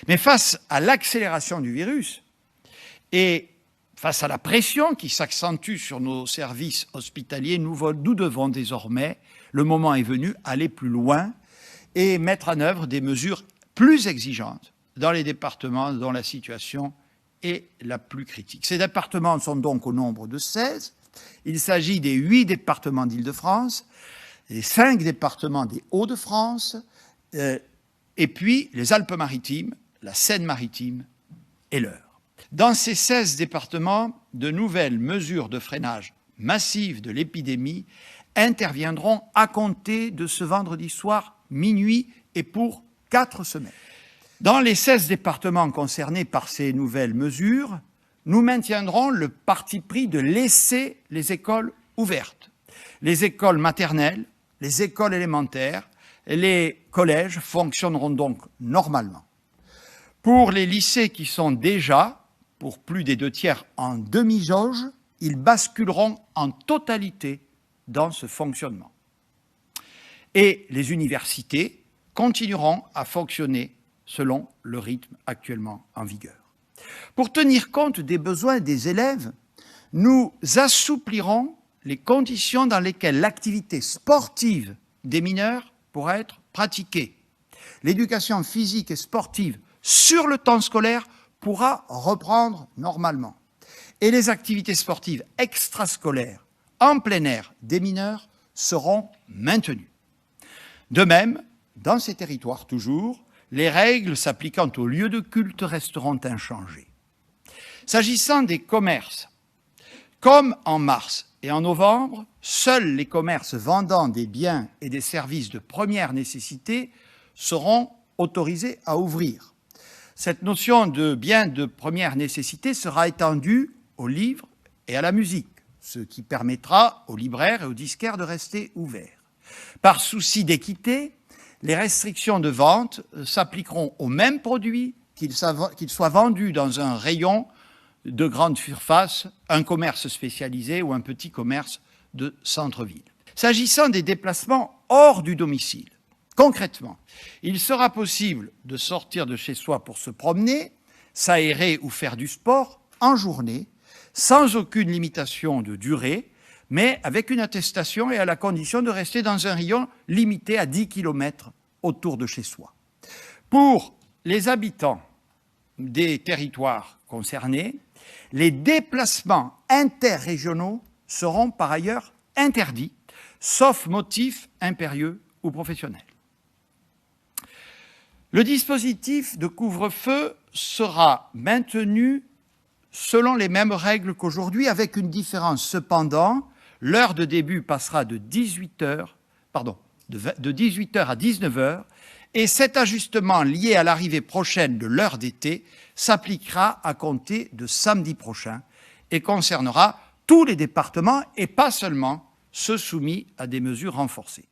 Mais face à l'accélération du virus et face à la pression qui s'accentue sur nos services hospitaliers, nous devons désormais, le moment est venu, aller plus loin et mettre en œuvre des mesures plus exigeantes dans les départements dont la situation est la plus critique. Ces départements sont donc au nombre de 16. Il s'agit des 8 départements d'Île-de-France, les 5 départements des Hauts-de-France, et puis les Alpes-Maritimes, la Seine-Maritime et l'Eure. Dans ces 16 départements, de nouvelles mesures de freinage massive de l'épidémie interviendront à compter de ce vendredi soir minuit et pour 4 semaines. Dans les 16 départements concernés par ces nouvelles mesures, nous maintiendrons le parti pris de laisser les écoles ouvertes. Les écoles maternelles, les écoles élémentaires et les collèges fonctionneront donc normalement. Pour les lycées qui sont déjà, pour plus des 2/3 en demi-jauge, ils basculeront en totalité dans ce fonctionnement. Et les universités continueront à fonctionner selon le rythme actuellement en vigueur. Pour tenir compte des besoins des élèves, nous assouplirons les conditions dans lesquelles l'activité sportive des mineurs pourra être pratiquée. L'éducation physique et sportive sur le temps scolaire pourra reprendre normalement. Et les activités sportives extrascolaires en plein air des mineurs seront maintenues. De même, dans ces territoires toujours, les règles s'appliquant aux lieux de culte resteront inchangées. S'agissant des commerces, comme en mars et en novembre, seuls les commerces vendant des biens et des services de première nécessité seront autorisés à ouvrir. Cette notion de biens de première nécessité sera étendue aux livres et à la musique, ce qui permettra aux libraires et aux disquaires de rester ouverts. Par souci d'équité, les restrictions de vente s'appliqueront aux mêmes produits, qu'ils soient vendus dans un rayon de grande surface, un commerce spécialisé ou un petit commerce de centre-ville. S'agissant des déplacements hors du domicile, concrètement, il sera possible de sortir de chez soi pour se promener, s'aérer ou faire du sport en journée, sans aucune limitation de durée, mais avec une attestation et à la condition de rester dans un rayon limité à 10 km autour de chez soi. Pour les habitants des territoires concernés, les déplacements interrégionaux seront par ailleurs interdits, sauf motif impérieux ou professionnel. Le dispositif de couvre-feu sera maintenu selon les mêmes règles qu'aujourd'hui, avec une différence cependant. L'heure de début passera de 18h à 19h, et cet ajustement lié à l'arrivée prochaine de l'heure d'été s'appliquera à compter de samedi prochain et concernera tous les départements et pas seulement ceux soumis à des mesures renforcées.